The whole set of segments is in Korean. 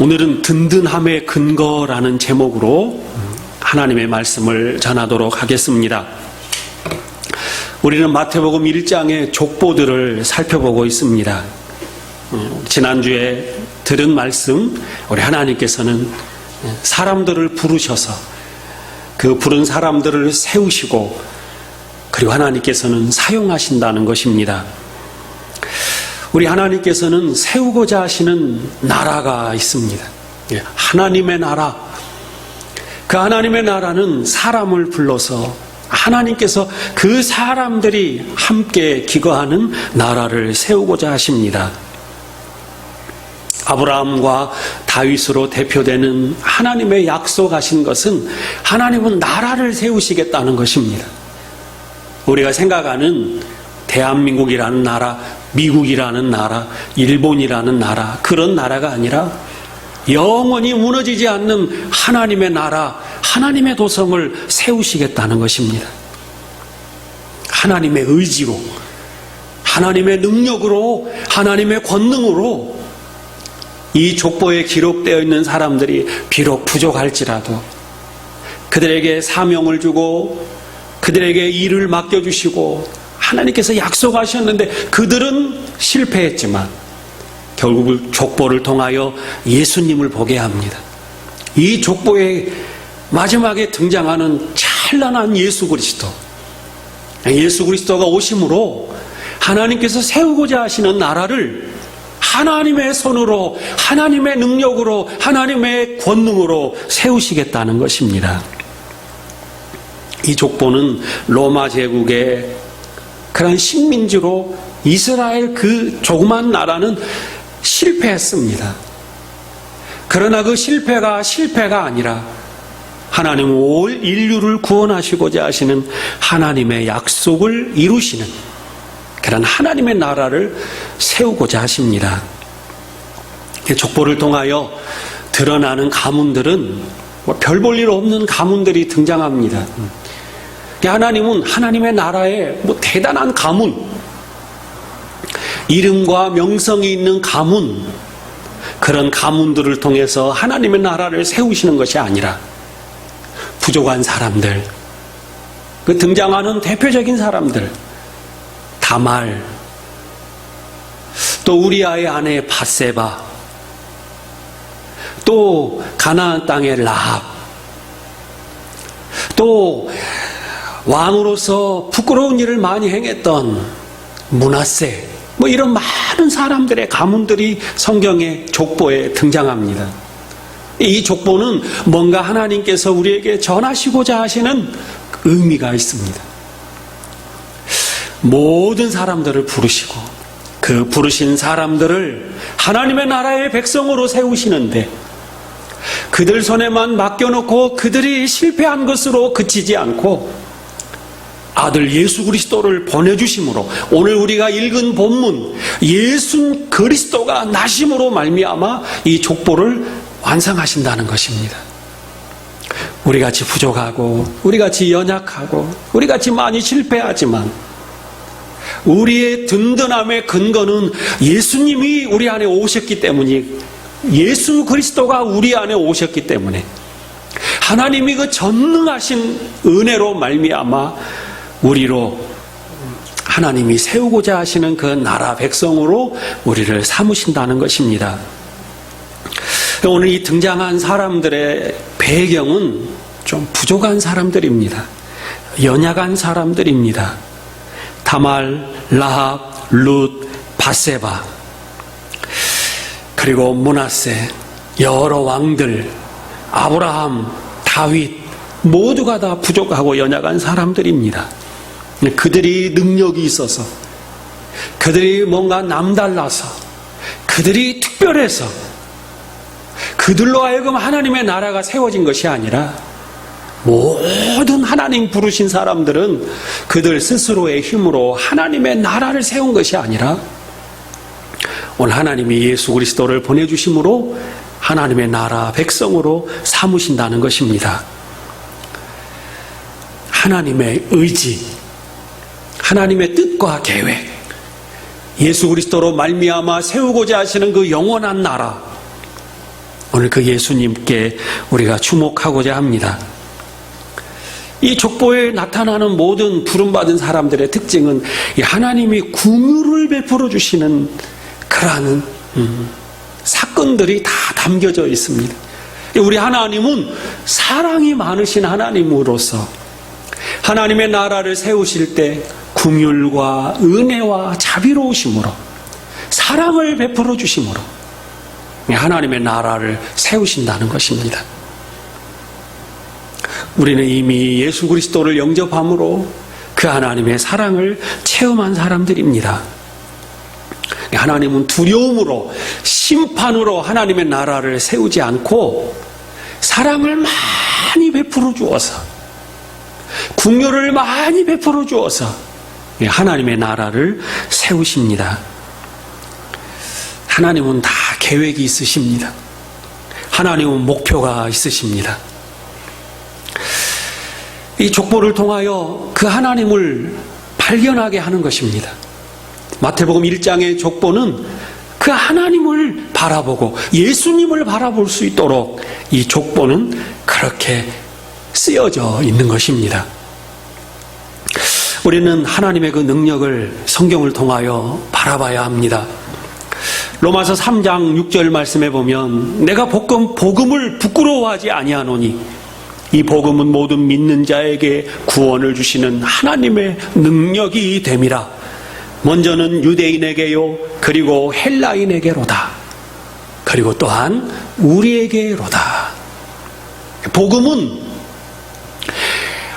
오늘은 든든함의 근거라는 제목으로 하나님의 말씀을 전하도록 하겠습니다. 우리는 마태복음 1장의 족보들을 살펴보고 있습니다. 지난주에 들은 말씀, 우리 하나님께서는 사람들을 부르셔서 그 부른 사람들을 세우시고 그리고 하나님께서는 사용하신다는 것입니다. 우리 하나님께서는 세우고자 하시는 나라가 있습니다. 하나님의 나라. 그 하나님의 나라는 사람을 불러서 하나님께서 그 사람들이 함께 기거하는 나라를 세우고자 하십니다. 아브라함과 다윗으로 대표되는 하나님의 약속하신 것은 하나님은 나라를 세우시겠다는 것입니다. 우리가 생각하는 대한민국이라는 나라, 미국이라는 나라, 일본이라는 나라, 그런 나라가 아니라 영원히 무너지지 않는 하나님의 나라, 하나님의 도성을 세우시겠다는 것입니다. 하나님의 의지로, 하나님의 능력으로, 하나님의 권능으로 이 족보에 기록되어 있는 사람들이 비록 부족할지라도 그들에게 사명을 주고 그들에게 일을 맡겨주시고 하나님께서 약속하셨는데 그들은 실패했지만 결국 족보를 통하여 예수님을 보게 합니다. 이 족보의 마지막에 등장하는 찬란한 예수 그리스도, 예수 그리스도가 오심으로 하나님께서 세우고자 하시는 나라를 하나님의 손으로, 하나님의 능력으로, 하나님의 권능으로 세우시겠다는 것입니다. 이 족보는 로마 제국의 그런 식민지로 이스라엘 그 조그만 나라는 실패했습니다. 그러나 그 실패가 아니라 하나님은 올 인류를 구원하시고자 하시는 하나님의 약속을 이루시는 그런 하나님의 나라를 세우고자 하십니다. 족보를 통하여 드러나는 가문들은 별 볼 일 없는 가문들이 등장합니다. 하나님은 하나님의 나라에 대단한 가문, 이름과 명성이 있는 가문, 그런 가문들을 통해서 하나님의 나라를 세우시는 것이 아니라 부족한 사람들, 그 등장하는 대표적인 사람들, 다말, 또 우리아의 아내 바세바, 또 가나안 땅의 라합, 또 왕으로서 부끄러운 일을 많이 행했던 므낫세, 이런 많은 사람들의 가문들이 성경의 족보에 등장합니다. 이 족보는 뭔가 하나님께서 우리에게 전하시고자 하시는 의미가 있습니다. 모든 사람들을 부르시고 그 부르신 사람들을 하나님의 나라의 백성으로 세우시는데 그들 손에만 맡겨놓고 그들이 실패한 것으로 그치지 않고 아들 예수 그리스도를 보내주심으로 오늘 우리가 읽은 본문 예수 그리스도가 나심으로 말미암아 이 족보를 완성하신다는 것입니다. 우리같이 부족하고 우리같이 연약하고 우리같이 많이 실패하지만 우리의 든든함의 근거는 예수님이 우리 안에 오셨기 때문이 예수 그리스도가 우리 안에 오셨기 때문에 하나님이 그 전능하신 은혜로 말미암아 우리로 하나님이 세우고자 하시는 그 나라 백성으로 우리를 삼으신다는 것입니다. 오늘 이 등장한 사람들의 배경은 좀 부족한 사람들입니다. 연약한 사람들입니다. 다말, 라합, 룻, 바세바, 그리고 므낫세, 여러 왕들, 아브라함, 다윗 모두가 다 부족하고 연약한 사람들입니다. 그들이 능력이 있어서, 그들이 뭔가 남달라서, 그들이 특별해서 그들로 하여금 하나님의 나라가 세워진 것이 아니라 모든 하나님 부르신 사람들은 그들 스스로의 힘으로 하나님의 나라를 세운 것이 아니라 오늘 하나님이 예수 그리스도를 보내주심으로 하나님의 나라 백성으로 삼으신다는 것입니다. 하나님의 의지, 하나님의 뜻과 계획, 예수 그리스도로 말미암아 세우고자 하시는 그 영원한 나라, 오늘 그 예수님께 우리가 주목하고자 합니다. 이 족보에 나타나는 모든 부름받은 사람들의 특징은 하나님이 긍휼을 베풀어 주시는 그러한 사건들이 다 담겨져 있습니다. 우리 하나님은 사랑이 많으신 하나님으로서 하나님의 나라를 세우실 때 긍휼과 은혜와 자비로우심으로 사랑을 베풀어 주심으로 하나님의 나라를 세우신다는 것입니다. 우리는 이미 예수 그리스도를 영접함으로 그 하나님의 사랑을 체험한 사람들입니다. 하나님은 두려움으로 심판으로 하나님의 나라를 세우지 않고 사랑을 많이 베풀어 주어서 긍휼을 많이 베풀어 주어서 하나님의 나라를 세우십니다. 하나님은 다 계획이 있으십니다. 하나님은 목표가 있으십니다. 이 족보를 통하여 그 하나님을 발견하게 하는 것입니다. 마태복음 1장의 족보는 그 하나님을 바라보고 예수님을 바라볼 수 있도록 이 족보는 그렇게 쓰여져 있는 것입니다. 우리는 하나님의 그 능력을 성경을 통하여 바라봐야 합니다. 로마서 3장 6절 말씀에 보면 내가 복음을 부끄러워하지 아니하노니 이 복음은 모든 믿는 자에게 구원을 주시는 하나님의 능력이 됨이라. 먼저는 유대인에게요 그리고 헬라인에게로다. 그리고 또한 우리에게로다. 복음은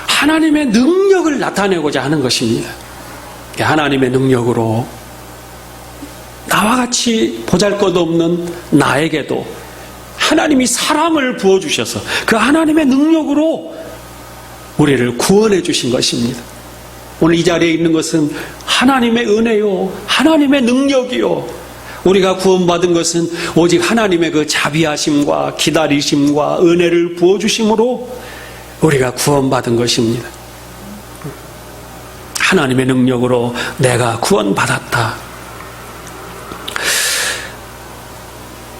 하나님의 능력을 나타내고자 하는 것입니다. 하나님의 능력으로 나와 같이 보잘것없는 나에게도 하나님이 사랑을 부어주셔서 그 하나님의 능력으로 우리를 구원해 주신 것입니다. 오늘 이 자리에 있는 것은 하나님의 은혜요 하나님의 능력이요 우리가 구원받은 것은 오직 하나님의 그 자비하심과 기다리심과 은혜를 부어주심으로 우리가 구원받은 것입니다. 하나님의 능력으로 내가 구원받았다.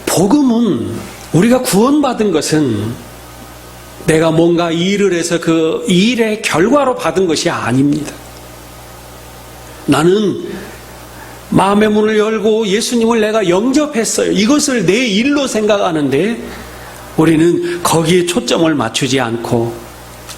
복음은 우리가 구원받은 것은 내가 뭔가 일을 해서 그 일의 결과로 받은 것이 아닙니다. 나는 마음의 문을 열고 예수님을 내가 영접했어요. 이것을 내 일로 생각하는데 우리는 거기에 초점을 맞추지 않고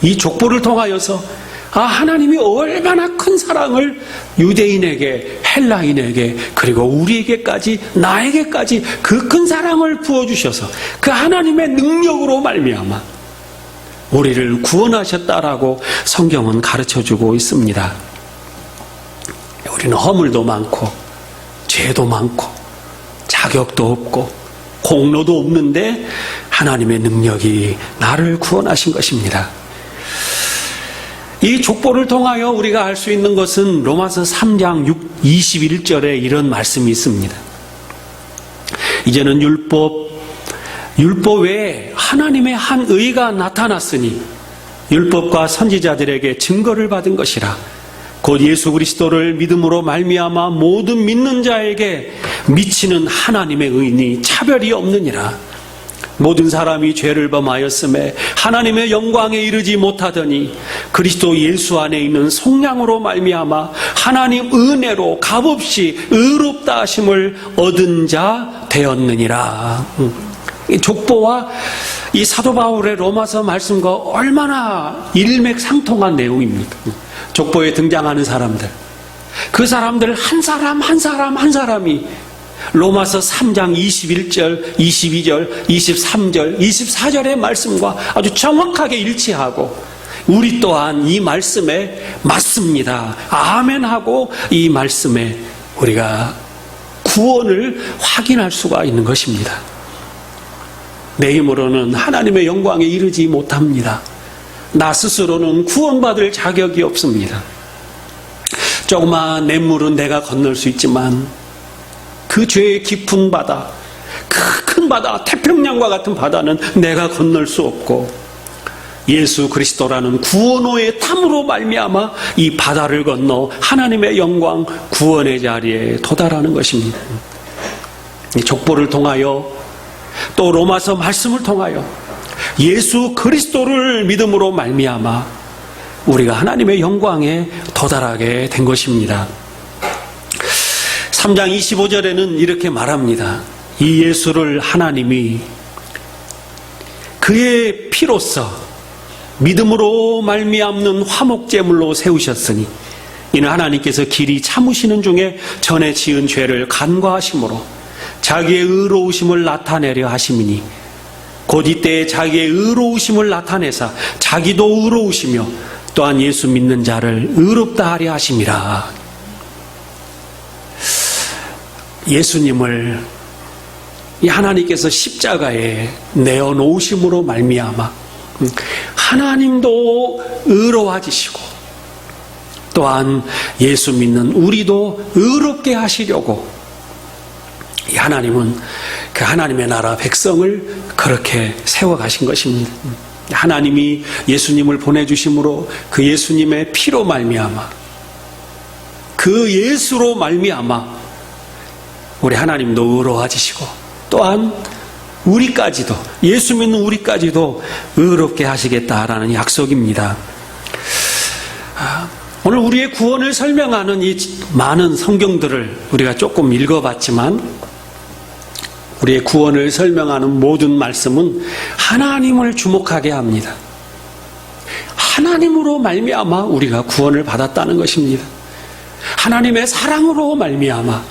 이 족보를 통하여서 하나님이 얼마나 큰 사랑을 유대인에게 헬라인에게 그리고 우리에게까지 나에게까지 그 큰 사랑을 부어주셔서 그 하나님의 능력으로 말미암아 우리를 구원하셨다라고 성경은 가르쳐주고 있습니다. 우리는 허물도 많고 죄도 많고 자격도 없고 공로도 없는데 하나님의 능력이 나를 구원하신 것입니다. 이 족보를 통하여 우리가 알 수 있는 것은 로마서 3장 21절에 이런 말씀이 있습니다. 이제는 율법 외에 하나님의 한 의가 나타났으니 율법과 선지자들에게 증거를 받은 것이라. 곧 예수 그리스도를 믿음으로 말미암아 모든 믿는 자에게 미치는 하나님의 의니 차별이 없느니라. 모든 사람이 죄를 범하였음에 하나님의 영광에 이르지 못하더니 그리스도 예수 안에 있는 속량으로 말미암아 하나님 은혜로 값없이 의롭다 하심을 얻은 자 되었느니라. 이 족보와 이 사도 바울의 로마서 말씀과 얼마나 일맥상통한 내용입니까? 족보에 등장하는 사람들, 그 사람들 한 사람 한 사람이 로마서 3장 21절, 22절, 23절, 24절의 말씀과 아주 정확하게 일치하고 우리 또한 이 말씀에 맞습니다. 아멘하고 이 말씀에 우리가 구원을 확인할 수가 있는 것입니다. 내 힘으로는 하나님의 영광에 이르지 못합니다. 나 스스로는 구원받을 자격이 없습니다. 조그마한 냇물은 내가 건널 수 있지만 그 죄의 깊은 바다, 그 큰 바다, 태평양과 같은 바다는 내가 건널 수 없고 예수 그리스도라는 구원호의 탐으로 말미암아 이 바다를 건너 하나님의 영광, 구원의 자리에 도달하는 것입니다. 이 족보를 통하여 또 로마서 말씀을 통하여 예수 그리스도를 믿음으로 말미암아 우리가 하나님의 영광에 도달하게 된 것입니다. 3장 25절에는 이렇게 말합니다. 이 예수를 하나님이 그의 피로써 믿음으로 말미암는 화목제물로 세우셨으니 이는 하나님께서 길이 참으시는 중에 전에 지은 죄를 간과하심으로 자기의 의로우심을 나타내려 하심이니 곧 이때에 자기의 의로우심을 나타내사 자기도 의로우시며 또한 예수 믿는 자를 의롭다 하려 하심이라. 예수님을 이 하나님께서 십자가에 내어놓으심으로 말미암아 하나님도 의로워지시고 또한 예수 믿는 우리도 의롭게 하시려고 이 하나님은 그 하나님의 나라 백성을 그렇게 세워가신 것입니다. 하나님이 예수님을 보내주심으로 그 예수님의 피로 말미암아 그 예수로 말미암아 우리 하나님도 의로워지시고 또한 우리까지도 예수 믿는 우리까지도 의롭게 하시겠다라는 약속입니다. 오늘 우리의 구원을 설명하는 이 많은 성경들을 우리가 조금 읽어봤지만 우리의 구원을 설명하는 모든 말씀은 하나님을 주목하게 합니다. 하나님으로 말미암아 우리가 구원을 받았다는 것입니다. 하나님의 사랑으로 말미암아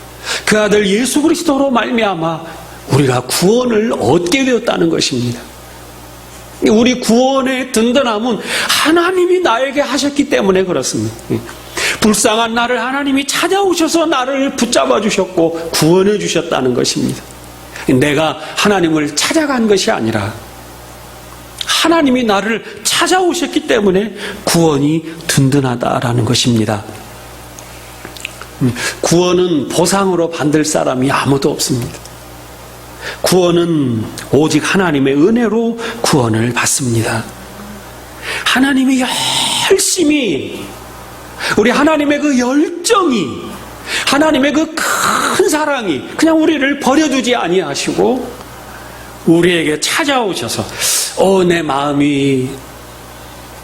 그 아들 예수 그리스도로 말미암아 우리가 구원을 얻게 되었다는 것입니다. 우리 구원의 든든함은 하나님이 나에게 하셨기 때문에 그렇습니다. 불쌍한 나를 하나님이 찾아오셔서 나를 붙잡아 주셨고 구원해 주셨다는 것입니다. 내가 하나님을 찾아간 것이 아니라 하나님이 나를 찾아오셨기 때문에 구원이 든든하다라는 것입니다. 구원은 보상으로 받을 사람이 아무도 없습니다. 구원은 오직 하나님의 은혜로 구원을 받습니다. 하나님이 열심히 우리 하나님의 그 열정이 하나님의 그 큰 사랑이 그냥 우리를 버려두지 아니하시고 우리에게 찾아오셔서 내 마음이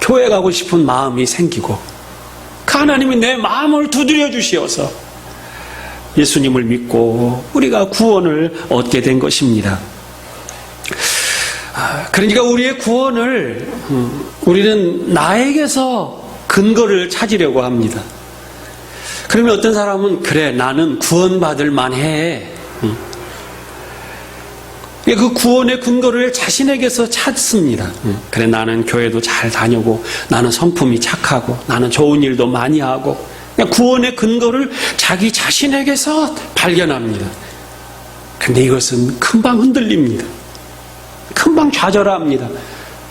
교회 가고 싶은 마음이 생기고 그 하나님이 내 마음을 두드려 주시어서 예수님을 믿고 우리가 구원을 얻게 된 것입니다. 그러니까 우리의 구원을 우리는 나에게서 근거를 찾으려고 합니다. 그러면 어떤 사람은 그래 나는 구원받을 만해. 그 구원의 근거를 자신에게서 찾습니다. 그래 나는 교회도 잘 다니고 나는 성품이 착하고 나는 좋은 일도 많이 하고 구원의 근거를 자기 자신에게서 발견합니다. 그런데 이것은 금방 흔들립니다. 금방 좌절합니다.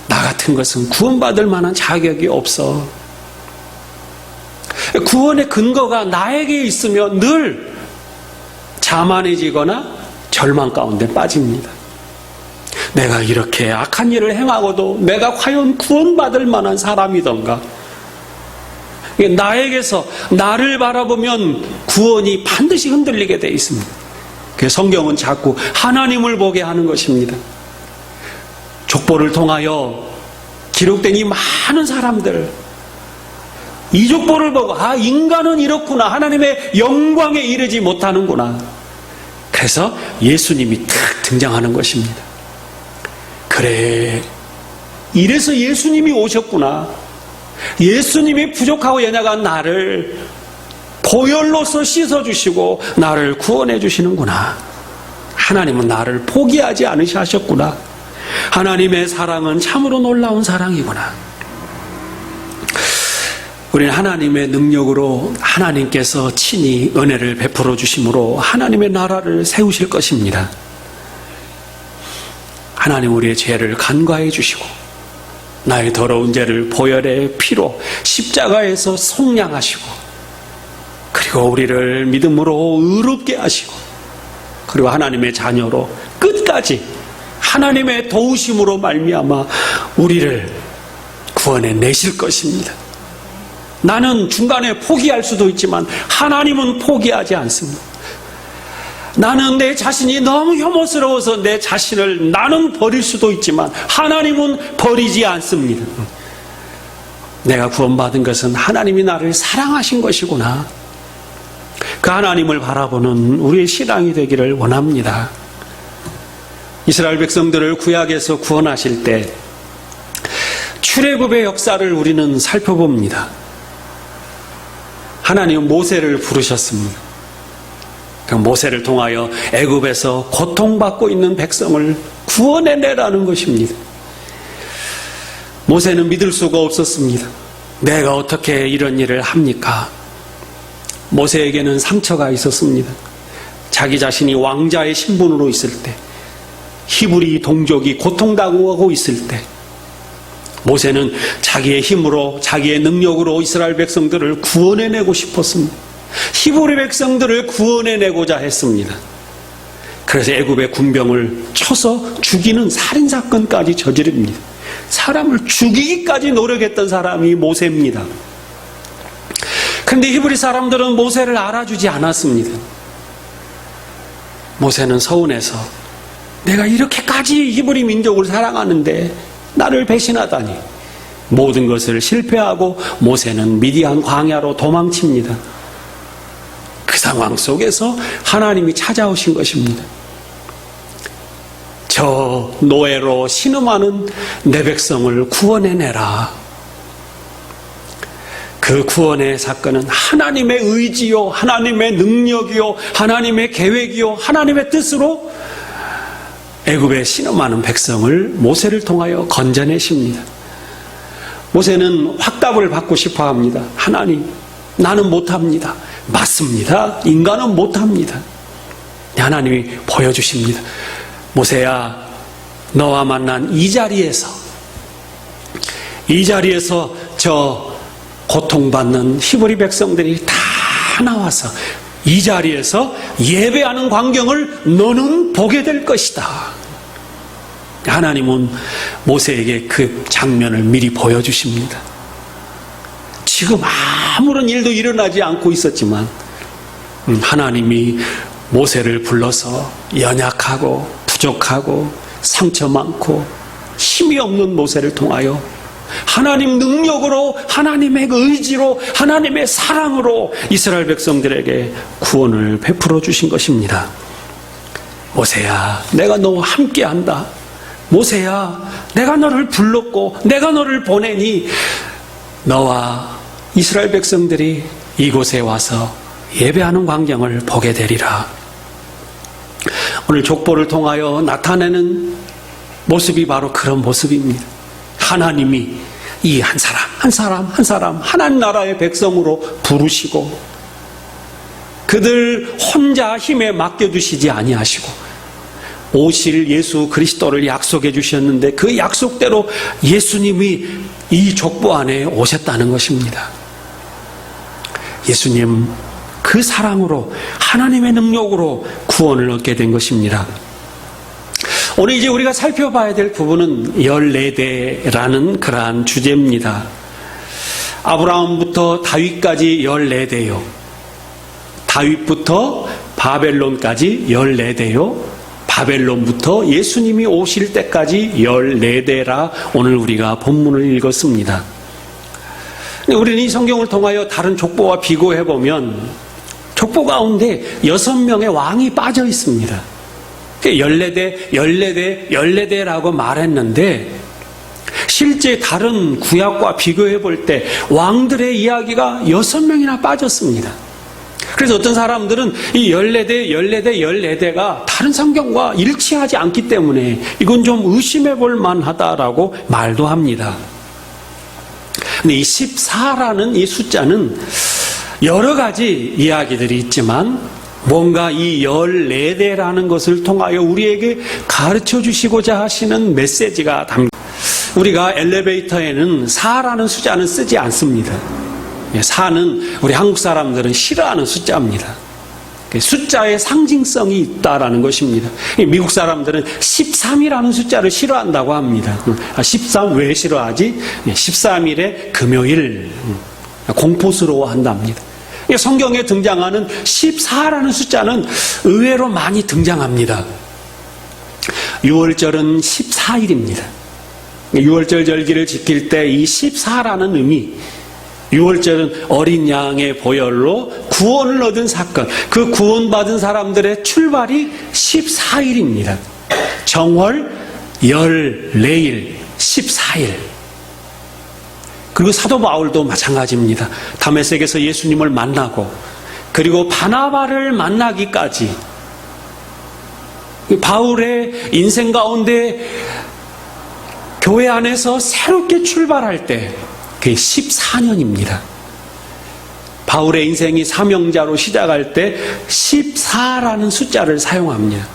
나 같은 것은 구원받을 만한 자격이 없어. 구원의 근거가 나에게 있으면 늘 자만해지거나 절망 가운데 빠집니다. 내가 이렇게 악한 일을 행하고도 내가 과연 구원받을 만한 사람이던가? 나에게서 나를 바라보면 구원이 반드시 흔들리게 되어 있습니다. 그래서 성경은 자꾸 하나님을 보게 하는 것입니다. 족보를 통하여 기록된 이 많은 사람들 이 족보를 보고 인간은 이렇구나 하나님의 영광에 이르지 못하는구나. 그래서 예수님이 탁 등장하는 것입니다. 그래 이래서 예수님이 오셨구나. 예수님이 부족하고 연약한 나를 보혈로서 씻어주시고 나를 구원해 주시는구나. 하나님은 나를 포기하지 않으셨구나. 하나님의 사랑은 참으로 놀라운 사랑이구나. 우리는 하나님의 능력으로 하나님께서 친히 은혜를 베풀어 주심으로 하나님의 나라를 세우실 것입니다. 하나님 우리의 죄를 간과해 주시고 나의 더러운 죄를 보혈의 피로 십자가에서 속량하시고 그리고 우리를 믿음으로 의롭게 하시고 그리고 하나님의 자녀로 끝까지 하나님의 도우심으로 말미암아 우리를 구원해 내실 것입니다. 나는 중간에 포기할 수도 있지만 하나님은 포기하지 않습니다. 나는 내 자신이 너무 혐오스러워서 내 자신을 나는 버릴 수도 있지만 하나님은 버리지 않습니다. 내가 구원받은 것은 하나님이 나를 사랑하신 것이구나. 그 하나님을 바라보는 우리의 신앙이 되기를 원합니다. 이스라엘 백성들을 구약에서 구원하실 때 출애굽의 역사를 우리는 살펴봅니다. 하나님은 모세를 부르셨습니다. 그 모세를 통하여 애굽에서 고통받고 있는 백성을 구원해내라는 것입니다. 모세는 믿을 수가 없었습니다. 내가 어떻게 이런 일을 합니까? 모세에게는 상처가 있었습니다. 자기 자신이 왕자의 신분으로 있을 때, 히브리 동족이 고통당하고 있을 때, 모세는 자기의 힘으로, 자기의 능력으로 이스라엘 백성들을 구원해내고 싶었습니다. 히브리 백성들을 구원해내고자 했습니다. 그래서 애굽의 군병을 쳐서 죽이는 살인사건까지 저지릅니다. 사람을 죽이기까지 노력했던 사람이 모세입니다. 그런데 히브리 사람들은 모세를 알아주지 않았습니다. 모세는 서운해서 내가 이렇게까지 히브리 민족을 사랑하는데 나를 배신하다니, 모든 것을 실패하고 모세는 미디안 광야로 도망칩니다. 그 상황 속에서 하나님이 찾아오신 것입니다. 저 노예로 신음하는 내 백성을 구원해내라. 그 구원의 사건은 하나님의 의지요, 하나님의 능력이요, 하나님의 계획이요, 하나님의 뜻으로 애굽에 신음하는 백성을 모세를 통하여 건져내십니다. 모세는 확답을 받고 싶어 합니다. 하나님, 나는 못합니다. 맞습니다. 인간은 못합니다. 하나님이 보여주십니다. 모세야, 너와 만난 이 자리에서 저 고통받는 히브리 백성들이 다 나와서 이 자리에서 예배하는 광경을 너는 보게 될 것이다. 하나님은 모세에게 그 장면을 미리 보여주십니다. 지금 아무런 일도 일어나지 않고 있었지만 하나님이 모세를 불러서 연약하고 부족하고 상처 많고 힘이 없는 모세를 통하여 하나님 능력으로, 하나님의 의지로, 하나님의 사랑으로 이스라엘 백성들에게 구원을 베풀어 주신 것입니다. 모세야, 내가 너와 함께한다. 모세야, 내가 너를 불렀고 내가 너를 보내니 너와 이스라엘 백성들이 이곳에 와서 예배하는 광경을 보게 되리라. 오늘 족보를 통하여 나타내는 모습이 바로 그런 모습입니다. 하나님이 이 한 사람 하나님 나라의 백성으로 부르시고 그들 혼자 힘에 맡겨두시지 아니하시고 오실 예수 그리스도를 약속해 주셨는데 그 약속대로 예수님이 이 족보 안에 오셨다는 것입니다. 예수님 그 사랑으로, 하나님의 능력으로 구원을 얻게 된 것입니다. 오늘 이제 우리가 살펴봐야 될 부분은 14대라는 그러한 주제입니다. 아브라함부터 다윗까지 14대요. 다윗부터 바벨론까지 14대요. 바벨론부터 예수님이 오실 때까지 14대라 오늘 우리가 본문을 읽었습니다. 우리는 이 성경을 통하여 다른 족보와 비교해보면 족보 가운데 6명의 왕이 빠져 있습니다. 14대라고 말했는데 실제 다른 구약과 비교해 볼 때 왕들의 이야기가 6명이나 빠졌습니다. 그래서 어떤 사람들은 이 14대가 다른 성경과 일치하지 않기 때문에 이건 좀 의심해 볼 만하다라고 말도 합니다. 근데 이 14라는 이 숫자는 여러 가지 이야기들이 있지만 뭔가 이 14대라는 것을 통하여 우리에게 가르쳐 주시고자 하시는 메시지가 담깁니다. 우리가 엘리베이터에는 4라는 숫자는 쓰지 않습니다. 4는 우리 한국 사람들은 싫어하는 숫자입니다. 숫자의 상징성이 있다라는 것입니다. 미국 사람들은 13이라는 숫자를 싫어한다고 합니다. 13 왜 싫어하지? 13일에 금요일 공포스러워한답니다. 성경에 등장하는 14라는 숫자는 의외로 많이 등장합니다. 6월절은 14일입니다. 6월절 절기를 지킬 때 이 14라는 의미, 6월절은 어린 양의 보혈로 구원을 얻은 사건, 그 구원받은 사람들의 출발이 14일입니다. 정월 14일, 14일. 그리고 사도 바울도 마찬가지입니다. 다메섹에서 예수님을 만나고 그리고 바나바를 만나기까지 바울의 인생 가운데 교회 안에서 새롭게 출발할 때 그게 14년입니다. 바울의 인생이 사명자로 시작할 때 14라는 숫자를 사용합니다.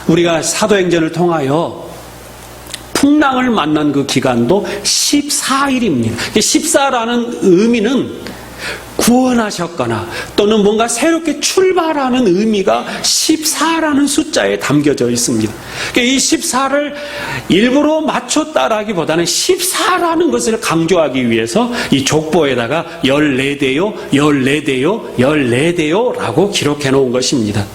우리가 사도행전을 통하여 풍랑을 만난 그 기간도 14일입니다. 14라는 의미는 구원하셨거나 또는 뭔가 새롭게 출발하는 의미가 14라는 숫자에 담겨져 있습니다. 이 14를 일부러 맞췄다라기보다는 14라는 것을 강조하기 위해서 이 족보에다가 14대요, 14대요, 14대요 라고 기록해 놓은 것입니다.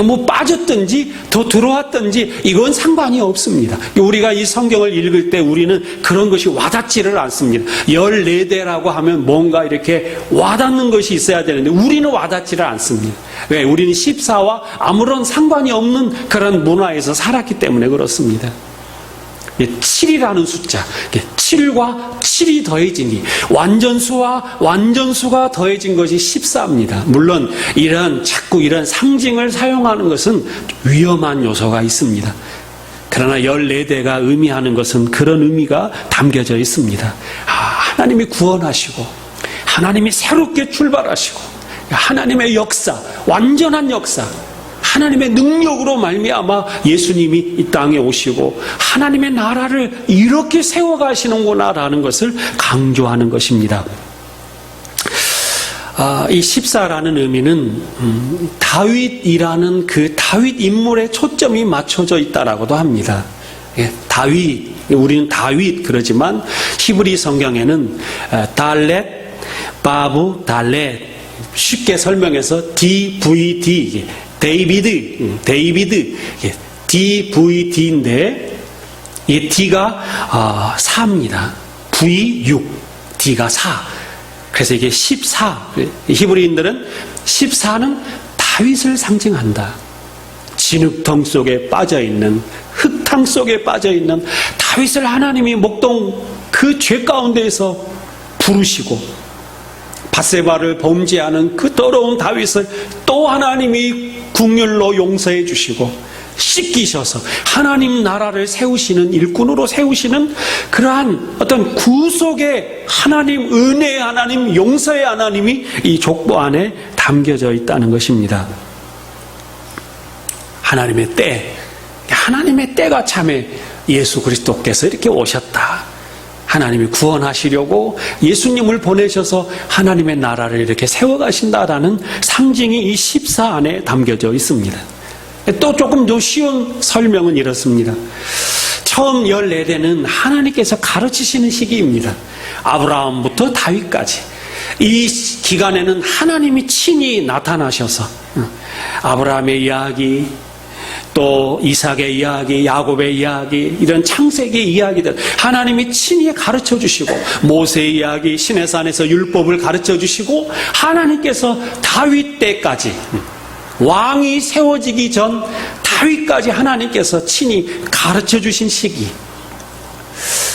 뭐 빠졌든지 더 들어왔든지 이건 상관이 없습니다. 우리가 이 성경을 읽을 때 우리는 그런 것이 와닿지를 않습니다. 14대라고 하면 뭔가 이렇게 와닿는 것이 있어야 되는데 우리는 와닿지를 않습니다. 왜? 우리는 14와 아무런 상관이 없는 그런 문화에서 살았기 때문에 그렇습니다. 7이라는 숫자, 7과 7이 더해지니 완전수와 완전수가 더해진 것이 14입니다. 물론 자꾸 이런 상징을 사용하는 것은 위험한 요소가 있습니다. 그러나 14대가 의미하는 것은 그런 의미가 담겨져 있습니다. 하나님이 구원하시고 하나님이 새롭게 출발하시고 하나님의 역사, 완전한 역사, 하나님의 능력으로 말미암아 예수님이 이 땅에 오시고 하나님의 나라를 이렇게 세워가시는구나라는 것을 강조하는 것입니다. 이 14라는 의미는 다윗이라는 그 다윗 인물에 초점이 맞춰져 있다라고도 합니다. 다윗, 우리는 다윗 그러지만 히브리 성경에는 달렛, 바브, 달렛, 쉽게 설명해서 DVD, 데이비드, DVD인데, 이 D가 4입니다. V 6, D가 4. 그래서 이게 14. 히브리인들은 14는 다윗을 상징한다. 진흙덩 속에 빠져있는, 흙탕 속에 빠져있는 다윗을 하나님이 목동 그 죄 가운데에서 부르시고, 밧세바를 범죄하는 그 더러운 다윗을 또 하나님이 국률로 용서해 주시고 씻기셔서 하나님 나라를 세우시는 일꾼으로 세우시는 그러한 어떤 구속의 하나님, 은혜의 하나님, 용서의 하나님이 이 족보 안에 담겨져 있다는 것입니다. 하나님의 때가 참에 예수 그리스도께서 이렇게 오셨다. 하나님이 구원하시려고 예수님을 보내셔서 하나님의 나라를 이렇게 세워가신다라는 상징이 이 14 안에 담겨져 있습니다. 또 조금 더 쉬운 설명은 이렇습니다. 처음 14대는 하나님께서 가르치시는 시기입니다. 아브라함부터 다윗까지. 이 기간에는 하나님이 친히 나타나셔서 아브라함의 이야기, 또 이삭의 이야기, 야곱의 이야기, 이런 창세기 이야기들 하나님이 친히 가르쳐 주시고 모세의 이야기, 시내산에서 율법을 가르쳐 주시고 하나님께서 다윗 때까지 왕이 세워지기 전 다윗까지 하나님께서 친히 가르쳐 주신 시기.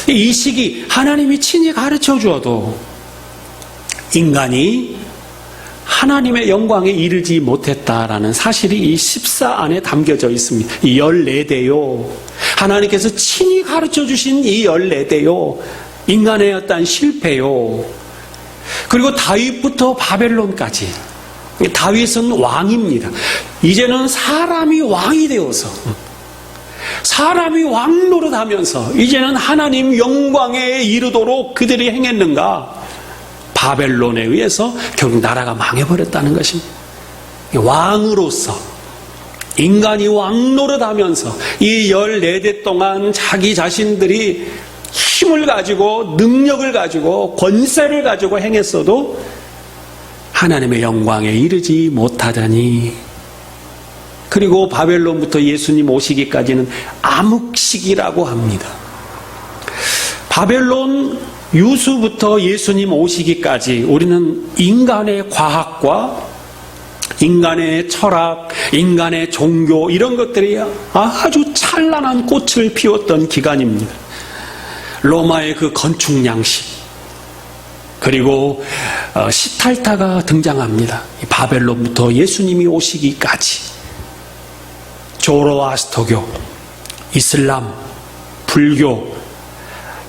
이 시기 하나님이 친히 가르쳐 주어도 인간이 하나님의 영광에 이르지 못했다라는 사실이 이 14 안에 담겨져 있습니다. 이 14대요. 하나님께서 친히 가르쳐 주신 이 14대요. 인간의 어떤 실패요. 그리고 다윗부터 바벨론까지. 다윗은 왕입니다. 이제는 사람이 왕이 되어서 사람이 왕 노릇하면서 이제는 하나님 영광에 이르도록 그들이 행했는가? 바벨론에 의해서 결국 나라가 망해버렸다는 것입니다. 왕으로서 인간이 왕 노릇하면서 이 14대 동안 자기 자신들이 힘을 가지고 능력을 가지고 권세를 가지고 행했어도 하나님의 영광에 이르지 못하다니. 그리고 바벨론부터 예수님 오시기까지는 암흑시기라고 합니다. 바벨론 유수부터 예수님 오시기까지 우리는 인간의 과학과 인간의 철학, 인간의 종교 이런 것들이 아주 찬란한 꽃을 피웠던 기간입니다. 로마의 그 건축 양식, 그리고 시탈타가 등장합니다. 바벨론부터 예수님이 오시기까지 조로아스터교, 이슬람, 불교,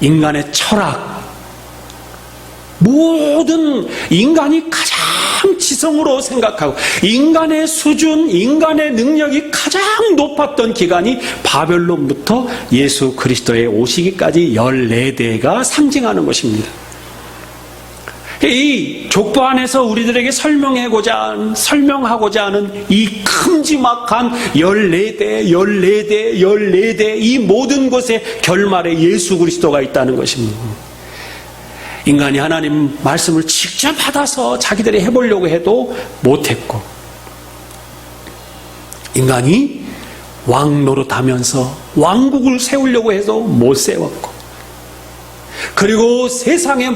인간의 철학, 모든 인간이 가장 지성으로 생각하고 인간의 수준, 인간의 능력이 가장 높았던 기간이 바벨론부터 예수 그리스도의 오시기까지 14대가 상징하는 것입니다. 이 족보 안에서 우리들에게 설명하고자 하는 이 큼지막한 14대 이 모든 것의 결말에 예수 그리스도가 있다는 것입니다. 인간이 하나님 말씀을 직접 받아서 자기들이 해보려고 해도 못했고, 인간이 왕 노릇하면서 왕국을 세우려고 해도 못 세웠고, 그리고 세상의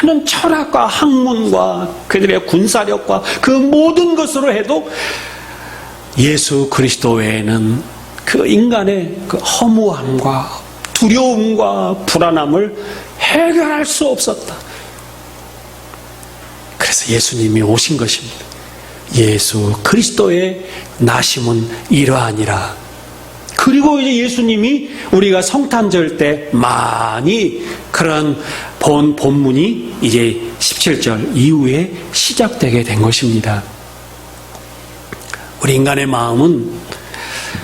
많은 철학과 학문과 그들의 군사력과 그 모든 것으로 해도 예수 그리스도 외에는 그 인간의 그 허무함과 두려움과 불안함을 해결할 수 없었다. 그래서 예수님이 오신 것입니다. 예수 그리스도의 나심은 이러하니라. 그리고 이제 예수님이 우리가 성탄절 때 많이 그런 본 본문이 이제 17절 이후에 시작되게 된 것입니다. 우리 인간의 마음은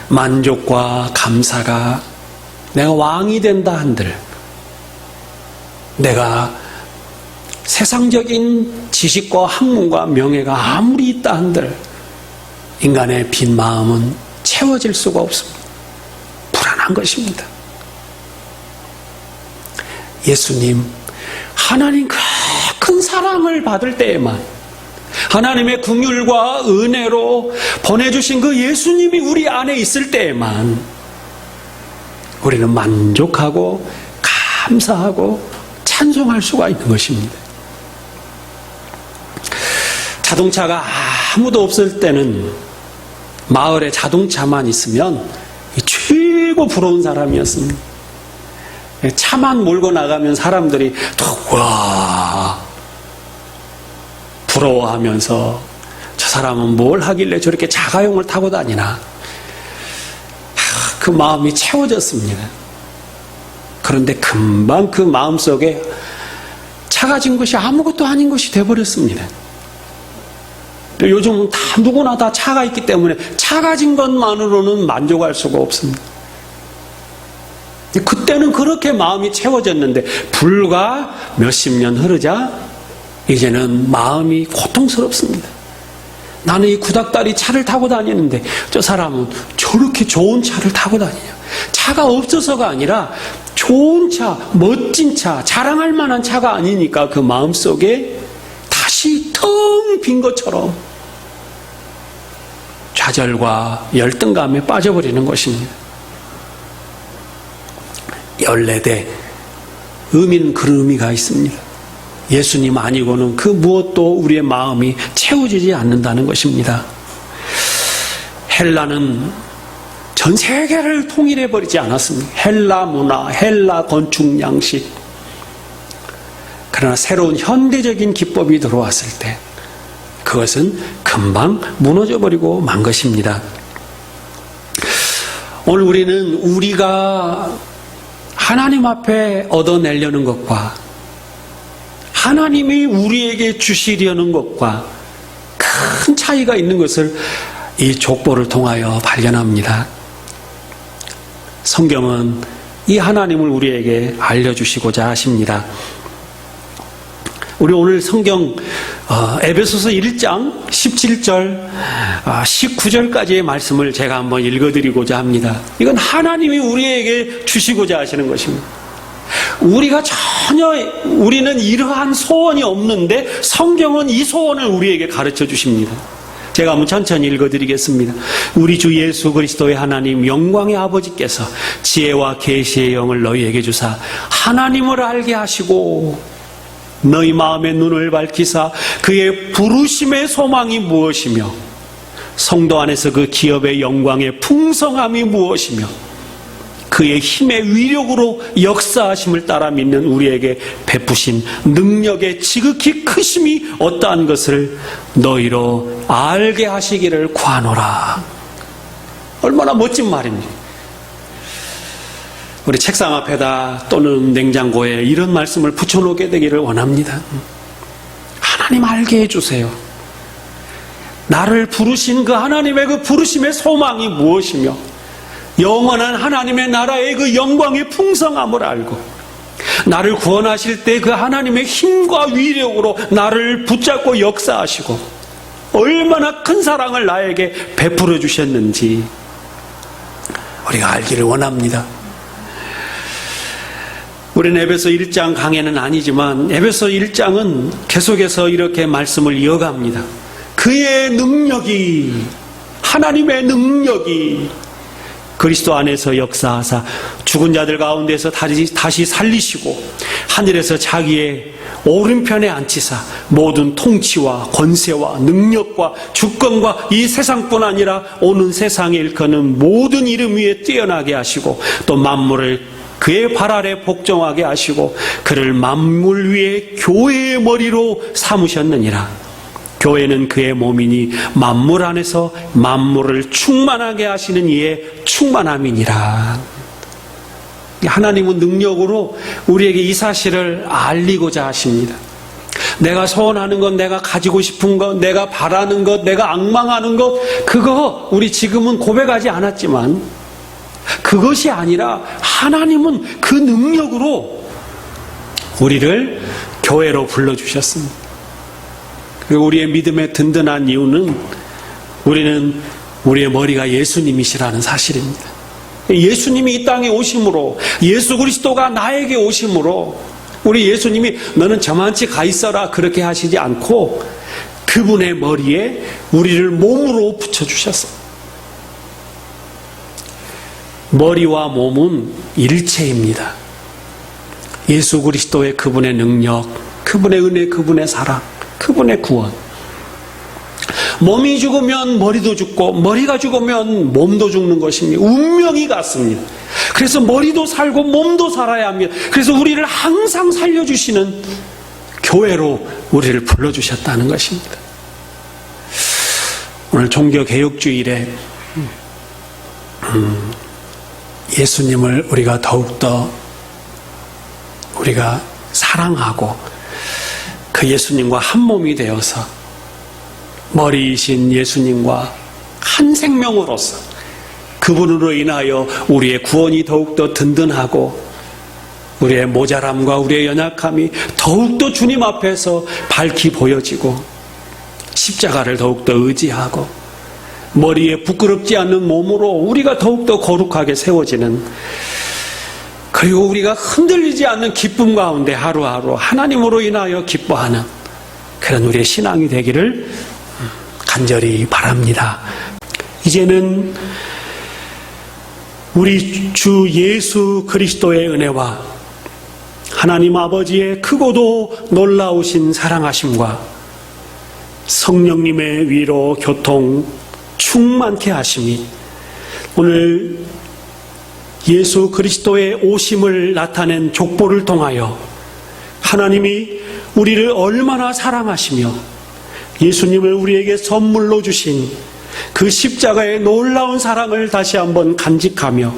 만족과 감사가 내가 왕이 된다 한들, 내가 세상적인 지식과 학문과 명예가 아무리 있다 한들 인간의 빈 마음은 채워질 수가 없습니다. 불안한 것입니다. 예수님, 하나님 그 큰 사랑을 받을 때에만, 하나님의 긍휼과 은혜로 보내주신 그 예수님이 우리 안에 있을 때에만 우리는 만족하고 감사하고 찬송할 수가 있는 것입니다. 자동차가 아무도 없을 때는 마을에 자동차만 있으면 최고 부러운 사람이었습니다. 차만 몰고 나가면 사람들이 와 부러워하면서 저 사람은 뭘 하길래 저렇게 자가용을 타고 다니나, 그 마음이 채워졌습니다. 그런데 금방 그 마음속에 차가진 것이 아무것도 아닌 것이 되어버렸습니다. 요즘은 다 누구나 다 차가 있기 때문에 차가진 것만으로는 만족할 수가 없습니다. 그때는 그렇게 마음이 채워졌는데 불과 몇십 년 흐르자 이제는 마음이 고통스럽습니다. 나는 이 구닥다리 차를 타고 다니는데 저 사람은 저렇게 좋은 차를 타고 다니냐. 차가 없어서가 아니라 좋은 차, 멋진 차, 자랑할 만한 차가 아니니까 그 마음속에 다시 텅 빈 것처럼 좌절과 열등감에 빠져버리는 것입니다. 14대 의미는 그런 의미가 있습니다. 예수님 아니고는 그 무엇도 우리의 마음이 채워지지 않는다는 것입니다. 헬라는 전 세계를 통일해버리지 않았습니다. 헬라 문화, 헬라 건축 양식. 그러나 새로운 현대적인 기법이 들어왔을 때 그것은 금방 무너져버리고 만 것입니다. 오늘 우리는 우리가 하나님 앞에 얻어내려는 것과 하나님이 우리에게 주시려는 것과 큰 차이가 있는 것을 이 족보를 통하여 발견합니다. 성경은 이 하나님을 우리에게 알려주시고자 하십니다. 우리 오늘 성경 에베소서 1장 17절 19절까지의 말씀을 제가 한번 읽어드리고자 합니다. 이건 하나님이 우리에게 주시고자 하시는 것입니다. 우리가 우리는 이러한 소원이 없는데 성경은 이 소원을 우리에게 가르쳐 주십니다. 제가 한번 천천히 읽어드리겠습니다. 우리 주 예수 그리스도의 하나님 영광의 아버지께서 지혜와 계시의 영을 너희에게 주사 하나님을 알게 하시고 너희 마음의 눈을 밝히사 그의 부르심의 소망이 무엇이며 성도 안에서 그 기업의 영광의 풍성함이 무엇이며 그의 힘의 위력으로 역사하심을 따라 믿는 우리에게 베푸신 능력의 지극히 크심이 어떠한 것을 너희로 알게 하시기를 구하노라. 얼마나 멋진 말입니까? 우리 책상 앞에다 또는 냉장고에 이런 말씀을 붙여놓게 되기를 원합니다. 하나님 알게 해주세요. 나를 부르신 그 하나님의 그 부르심의 소망이 무엇이며 영원한 하나님의 나라의 그 영광의 풍성함을 알고 나를 구원하실 때 그 하나님의 힘과 위력으로 나를 붙잡고 역사하시고 얼마나 큰 사랑을 나에게 베풀어 주셨는지 우리가 알기를 원합니다. 우리는 에베소 1장 강해는 아니지만 에베소 1장은 계속해서 이렇게 말씀을 이어갑니다. 그의 능력이, 하나님의 능력이 그리스도 안에서 역사하사 죽은 자들 가운데서 다시 살리시고 하늘에서 자기의 오른편에 앉히사 모든 통치와 권세와 능력과 주권과 이 세상뿐 아니라 오는 세상에 일컫는 모든 이름 위에 뛰어나게 하시고 또 만물을 그의 발 아래 복종하게 하시고 그를 만물 위에 교회의 머리로 삼으셨느니라. 교회는 그의 몸이니 만물 안에서 만물을 충만하게 하시는 이의 충만함이니라. 하나님은 능력으로 우리에게 이 사실을 알리고자 하십니다. 내가 소원하는 것, 내가 가지고 싶은 것, 내가 바라는 것, 내가 앙망하는 것, 그거 우리 지금은 고백하지 않았지만 그것이 아니라 하나님은 그 능력으로 우리를 교회로 불러주셨습니다. 그리고 우리의 믿음의 든든한 이유는 우리는 우리의 머리가 예수님이시라는 사실입니다. 예수님이 이 땅에 오심으로 예수 그리스도가 나에게 오심으로 우리 예수님이 너는 저만치 가 있어라 그렇게 하시지 않고 그분의 머리에 우리를 몸으로 붙여주셨어요. 머리와 몸은 일체입니다. 예수 그리스도의 그분의 능력, 그분의 은혜, 그분의 사랑, 그분의 구원. 몸이 죽으면 머리도 죽고 머리가 죽으면 몸도 죽는 것입니다. 운명이 같습니다. 그래서 머리도 살고 몸도 살아야 합니다. 그래서 우리를 항상 살려주시는 교회로 우리를 불러주셨다는 것입니다. 오늘 종교개혁주일에 예수님을 우리가 더욱더 우리가 사랑하고 그 예수님과 한 몸이 되어서 머리이신 예수님과 한 생명으로서 그분으로 인하여 우리의 구원이 더욱더 든든하고 우리의 모자람과 우리의 연약함이 더욱더 주님 앞에서 밝히 보여지고 십자가를 더욱더 의지하고 머리에 부끄럽지 않는 몸으로 우리가 더욱더 거룩하게 세워지는, 그리고 우리가 흔들리지 않는 기쁨 가운데 하루하루 하나님으로 인하여 기뻐하는 그런 우리의 신앙이 되기를 간절히 바랍니다. 이제는 우리 주 예수 그리스도의 은혜와 하나님 아버지의 크고도 놀라우신 사랑하심과 성령님의 위로 교통 충만케 하심이 오늘 예수 그리스도의 오심을 나타낸 족보를 통하여 하나님이 우리를 얼마나 사랑하시며 예수님을 우리에게 선물로 주신 그 십자가의 놀라운 사랑을 다시 한번 간직하며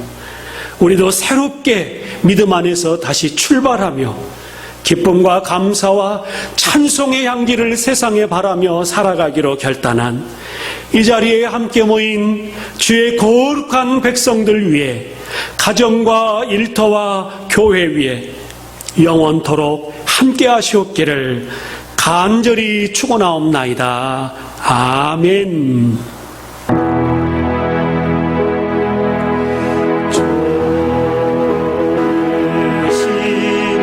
우리도 새롭게 믿음 안에서 다시 출발하며 기쁨과 감사와 찬송의 향기를 세상에 바라며 살아가기로 결단한 이 자리에 함께 모인 주의 거룩한 백성들 위해 가정과 일터와 교회 위에 영원토록 함께 하시옵기를 간절히 축원하옵나이다. 아멘. 주신